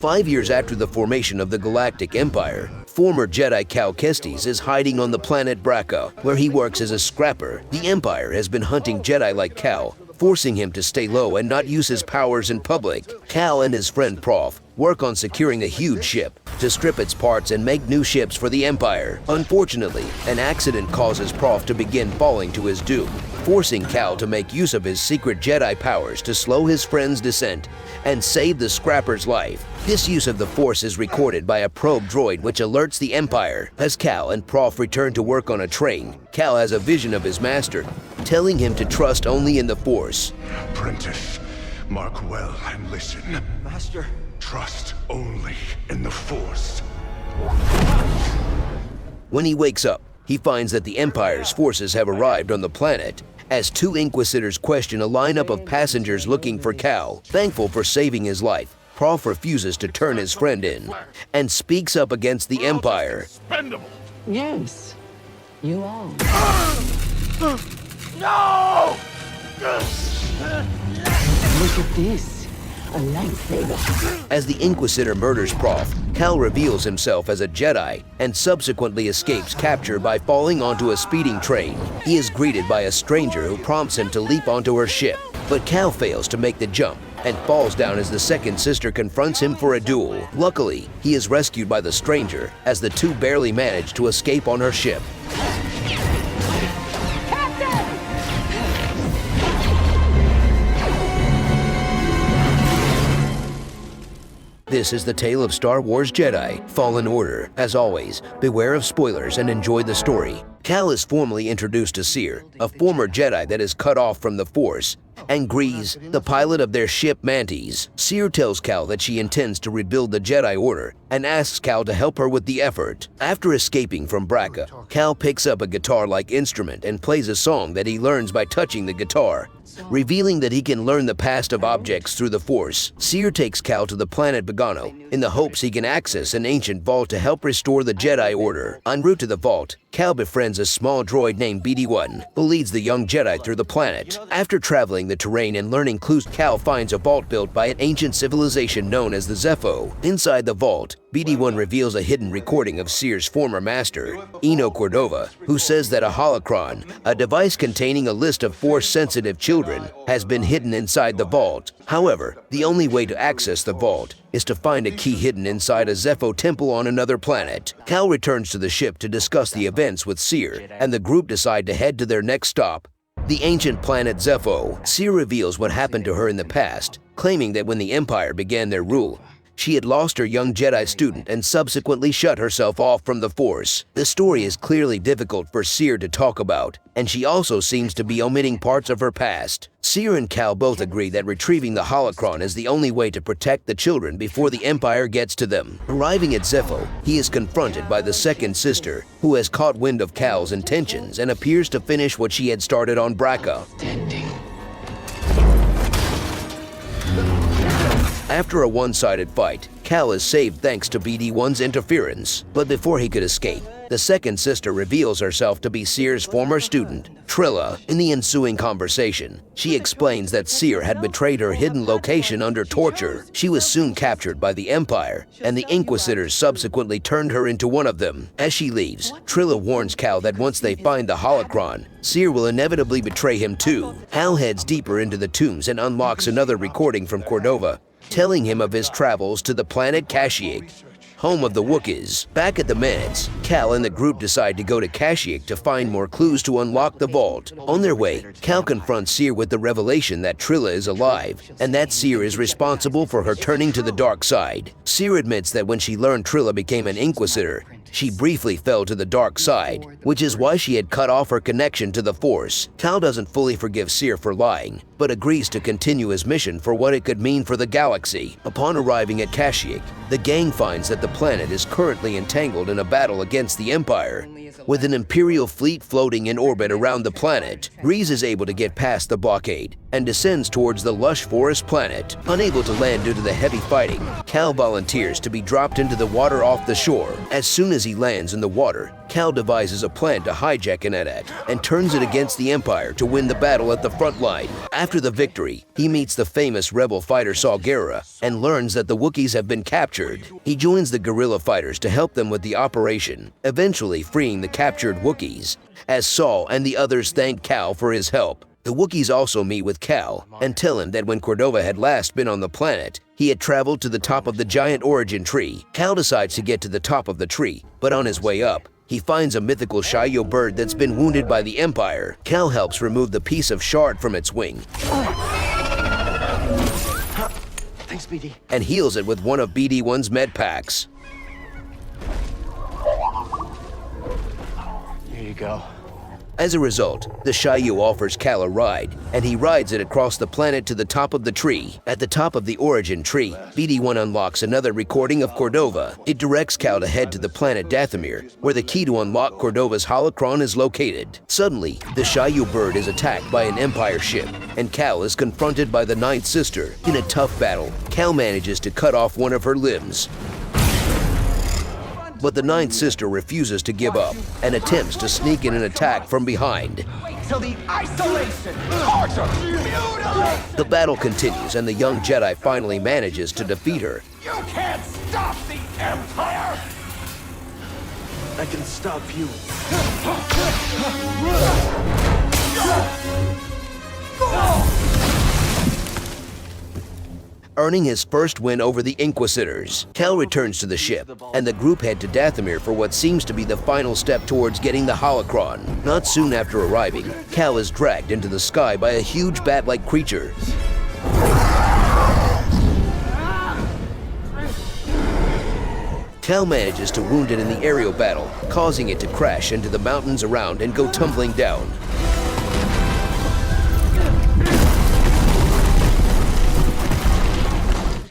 5 years after the formation of the Galactic Empire, former Jedi Cal Kestis is hiding on the planet Braca, where he works as a scrapper. The Empire has been hunting Jedi like Cal, forcing him to stay low and not use his powers in public. Cal and his friend Prof work on securing a huge ship to strip its parts and make new ships for the Empire. Unfortunately, an accident causes Prof to begin falling to his doom, forcing Cal to make use of his secret Jedi powers to slow his friend's descent and save the scrapper's life. This use of the Force is recorded by a probe droid which alerts the Empire. As Cal and Prof return to work on a train, Cal has a vision of his master, telling him to trust only in the Force. Apprentice, mark well and listen. Master. Trust only in the Force. When he wakes up, he finds that the Empire's forces have arrived on the planet. As two Inquisitors question a lineup of passengers looking for Cal, thankful for saving his life, Prof refuses to turn his friend in and speaks up against the Empire. Expendable. Yes, you are. No! Look at this, a lightsaber. As the Inquisitor murders Prof, Cal reveals himself as a Jedi and subsequently escapes capture by falling onto a speeding train. He is greeted by a stranger who prompts him to leap onto her ship, but Cal fails to make the jump and falls down as the second sister confronts him for a duel. Luckily, he is rescued by the stranger as the two barely manage to escape on her ship. This is the tale of Star Wars Jedi Fallen Order. As always, beware of spoilers and enjoy the story. Cal is formally introduced to Cere, a former Jedi that is cut off from the Force, and Grease, the pilot of their ship Mantis. Cere tells Cal that she intends to rebuild the Jedi Order and asks Cal to help her with the effort. After escaping from Braca, Cal picks up a guitar-like instrument and plays a song that he learns by touching the guitar, revealing that he can learn the past of objects through the Force. Cere takes Cal to the planet Bogano in the hopes he can access an ancient vault to help restore the Jedi Order. En route to the vault, Cal befriends a small droid named BD-1, who leads the young Jedi through the planet. After traveling the terrain and learning clues, Cal finds a vault built by an ancient civilization known as the Zepho. Inside the vault, BD-1 reveals a hidden recording of Cere's former master, Eno Cordova, who says that a holocron, a device containing a list of Force-sensitive children, has been hidden inside the vault. However, the only way to access the vault is to find a key hidden inside a Zepho temple on another planet. Cal returns to the ship to discuss the events with Cere, and the group decide to head to their next stop, the ancient planet Zepho. Cere reveals what happened to her in the past, claiming that when the Empire began their rule, she had lost her young Jedi student and subsequently shut herself off from the Force. The story is clearly difficult for Cere to talk about, and she also seems to be omitting parts of her past. Cere and Cal both agree that retrieving the holocron is the only way to protect the children before the Empire gets to them. Arriving at Zepho, he is confronted by the second sister, who has caught wind of Cal's intentions and appears to finish what she had started on Braca. After a one-sided fight, Cal is saved thanks to BD-1's interference. But before he could escape, the second sister reveals herself to be Cere's former student, Trilla. In the ensuing conversation, she explains that Cere had betrayed her hidden location under torture. She was soon captured by the Empire, and the Inquisitors subsequently turned her into one of them. As she leaves, Trilla warns Cal that once they find the holocron, Cere will inevitably betray him too. Cal heads deeper into the tombs and unlocks another recording from Cordova, telling him of his travels to the planet Kashyyyk, home of the Wookiees. Back at the manse, Cal and the group decide to go to Kashyyyk to find more clues to unlock the vault. On their way, Cal confronts Cere with the revelation that Trilla is alive, and that Cere is responsible for her turning to the dark side. Cere admits that when she learned Trilla became an Inquisitor, she briefly fell to the dark side, which is why she had cut off her connection to the Force. Cal doesn't fully forgive Cere for lying, but agrees to continue his mission for what it could mean for the galaxy. Upon arriving at Kashyyyk, the gang finds that the planet is currently entangled in a battle against the Empire. With an Imperial fleet floating in orbit around the planet, Grease is able to get past the blockade and descends towards the lush forest planet. Unable to land due to the heavy fighting, Cal volunteers to be dropped into the water off the shore. As soon as he lands in the water, Cal devises a plan to hijack an AT-AT and turns it against the Empire to win the battle at the front line. After the victory, he meets the famous rebel fighter Saw Gerrera and learns that the Wookiees have been captured captured. He joins the guerrilla fighters to help them with the operation, eventually freeing the captured Wookiees. As Saul and the others thank Cal for his help, the Wookiees also meet with Cal and tell him that when Cordova had last been on the planet, he had traveled to the top of the giant origin tree. Cal decides to get to the top of the tree, but on his way up, he finds a mythical Shaiyo bird that's been wounded by the Empire. Cal helps remove the piece of shard from its wing. Thanks, BD. And heals it with one of BD-1's med packs. Here you go. As a result, the Shaiyo offers Cal a ride, and he rides it across the planet to the top of the tree. At the top of the origin tree, BD-1 unlocks another recording of Cordova. It directs Cal to head to the planet Dathomir, where the key to unlock Cordova's holocron is located. Suddenly, the Shaiyo bird is attacked by an Empire ship, and Cal is confronted by the Ninth Sister. In a tough battle, Cal manages to cut off one of her limbs. But the Ninth Sister refuses to give up and attempts to sneak in an attack from behind. Till the isolation! Torture! Mutilate! The battle continues and the young Jedi finally manages to defeat her. You can't stop the Empire! I can stop you. Earning his first win over the Inquisitors, Cal returns to the ship, and the group head to Dathomir for what seems to be the final step towards getting the holocron. Not soon after arriving, Cal is dragged into the sky by a huge bat-like creature. Cal manages to wound it in the aerial battle, causing it to crash into the mountains around and go tumbling down.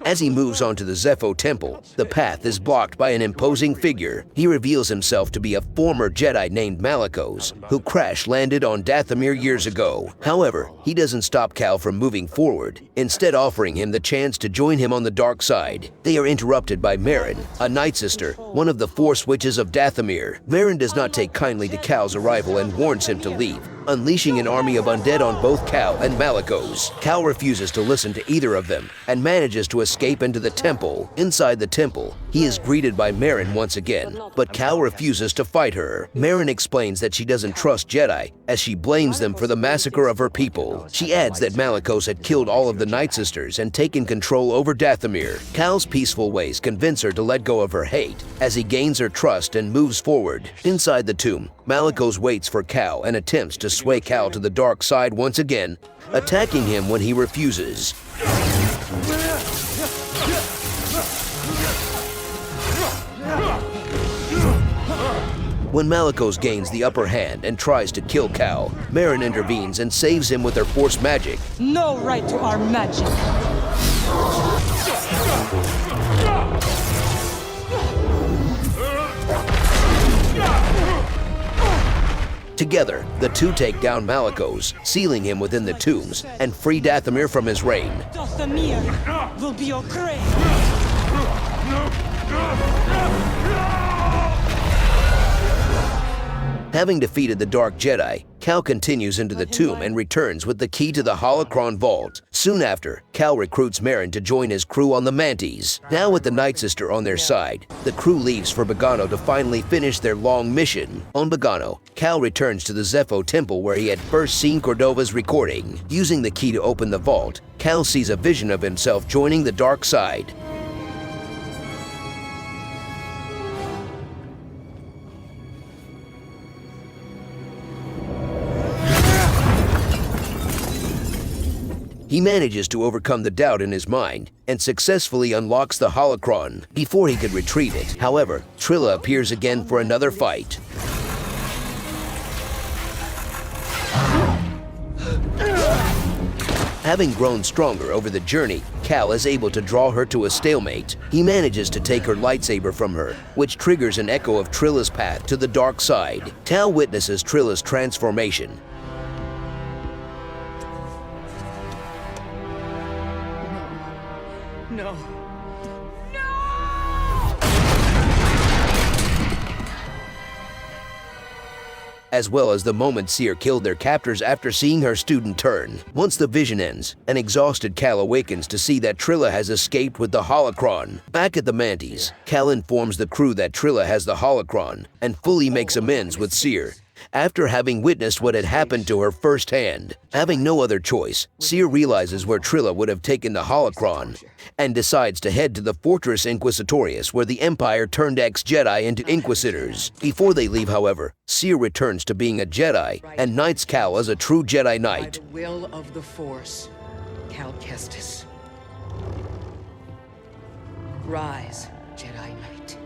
As he moves on to the Zepho Temple, the path is blocked by an imposing figure. He reveals himself to be a former Jedi named Malicos, who crash-landed on Dathomir years ago. However, he doesn't stop Cal from moving forward, instead offering him the chance to join him on the dark side. They are interrupted by Merrin, a Night Sister, one of the Force Witches of Dathomir. Merrin does not take kindly to Cal's arrival and warns him to leave, unleashing an army of undead on both Cal and Malicos. Cal refuses to listen to either of them and manages to escape into the temple. Inside the temple, he is greeted by Merrin once again, but Cal refuses to fight her. Merrin explains that she doesn't trust Jedi, as she blames them for the massacre of her people. She adds that Malicos had killed all of the Night Sisters and taken control over Dathomir. Cal's peaceful ways convince her to let go of her hate, as he gains her trust and moves forward. Inside the tomb, Malicos waits for Cal and attempts to sway Cal to the dark side once again, attacking him when he refuses. When Malicos gains the upper hand and tries to kill Cal, Merrin intervenes and saves him with her Force magic. No right to our magic. Together, the two take down Malicos, sealing him within the tombs, and free Dathomir from his reign. Dathomir will be your grave. Having defeated the Dark Jedi, Cal continues into the tomb and returns with the key to the holocron vault. Soon after, Cal recruits Merrin to join his crew on the Manties. Now with the Night Sister on their side, the crew leaves for Bogano to finally finish their long mission. On Bogano, Cal returns to the Zepho Temple where he had first seen Cordova's recording. Using the key to open the vault, Cal sees a vision of himself joining the dark side. He manages to overcome the doubt in his mind and successfully unlocks the holocron before he could retrieve it. However, Trilla appears again for another fight. Having grown stronger over the journey, Cal is able to draw her to a stalemate. He manages to take her lightsaber from her, which triggers an echo of Trilla's path to the dark side. Cal witnesses Trilla's transformation. No. as well as the moment Seer killed their captors after seeing her student turn. Once the vision ends, an exhausted Cal awakens to see that Trilla has escaped with the holocron. Back at the Manties, Cal informs the crew that Trilla has the holocron and fully makes amends with Seer, after having witnessed what had happened to her firsthand. Having no other choice, Seer realizes where Trilla would have taken the holocron and decides to head to the Fortress Inquisitorius, where the Empire turned ex-Jedi into Inquisitors. Before they leave, however, Seer returns to being a Jedi and knights Cal as a true Jedi Knight. By the will of the Force, Cal Kestis. Rise, Jedi Knight.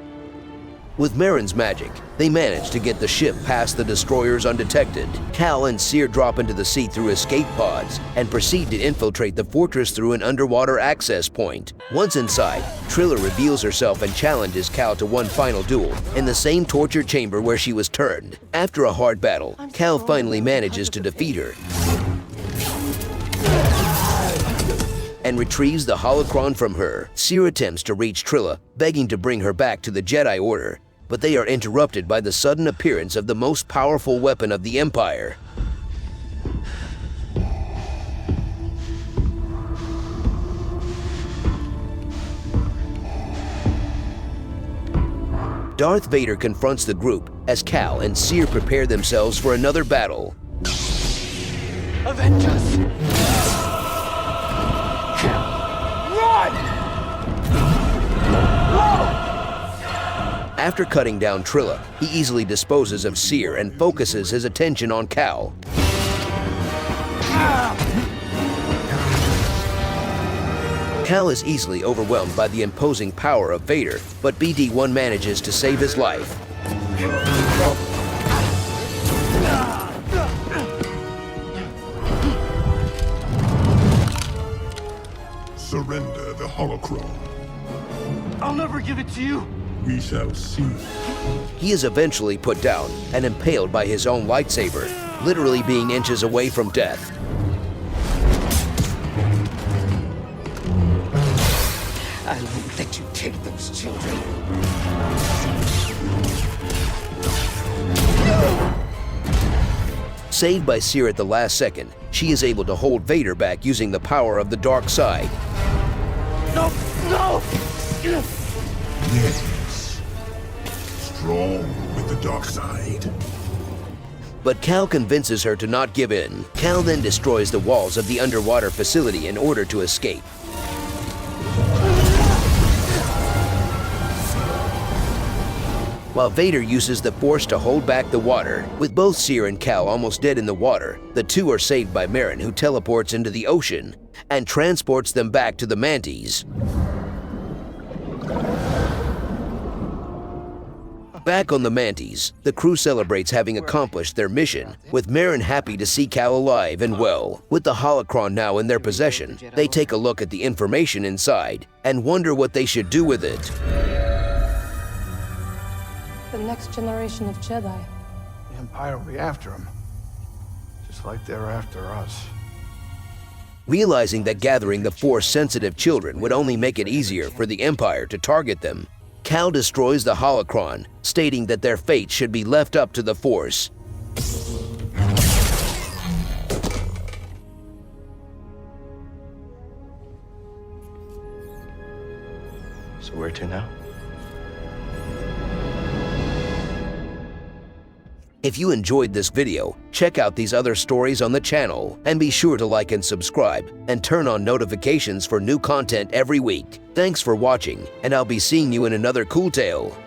With Marin's magic, they manage to get the ship past the destroyers undetected. Cal and Seer drop into the sea through escape pods and proceed to infiltrate the fortress through an underwater access point. Once inside, Trilla reveals herself and challenges Cal to one final duel in the same torture chamber where she was turned. After a hard battle, Cal finally manages to defeat her and retrieves the holocron from her. Seer attempts to reach Trilla, begging to bring her back to the Jedi Order, but they are interrupted by the sudden appearance of the most powerful weapon of the Empire. Darth Vader confronts the group as Cal and Seer prepare themselves for another battle. Avenge us! After cutting down Trilla, he easily disposes of Seer and focuses his attention on Cal. Cal is easily overwhelmed by the imposing power of Vader, but BD-1 manages to save his life. Surrender the holocron. I'll never give it to you! We shall see. He is eventually put down and impaled by his own lightsaber, literally being inches away from death. I won't let you take those children. Saved by Seer at the last second, she is able to hold Vader back using the power of the dark side. No! No! Yes. Strong with the dark side. But Cal convinces her to not give in. Cal then destroys the walls of the underwater facility in order to escape. While Vader uses the Force to hold back the water, with both Seer and Cal almost dead in the water, the two are saved by Marin, who teleports into the ocean and transports them back to the Manties. Back on the Manties, the crew celebrates having accomplished their mission, with Marin happy to see Cal alive and well. With the holocron now in their possession, they take a look at the information inside and wonder what they should do with it. The next generation of Jedi. The Empire will be after him, just like they're after us. Realizing that gathering the Force-sensitive children would only make it easier for the Empire to target them, Cal destroys the holocron, stating that their fate should be left up to the Force. So where to now? If you enjoyed this video, check out these other stories on the channel, and be sure to like and subscribe, and turn on notifications for new content every week. Thanks for watching, and I'll be seeing you in another cool tale.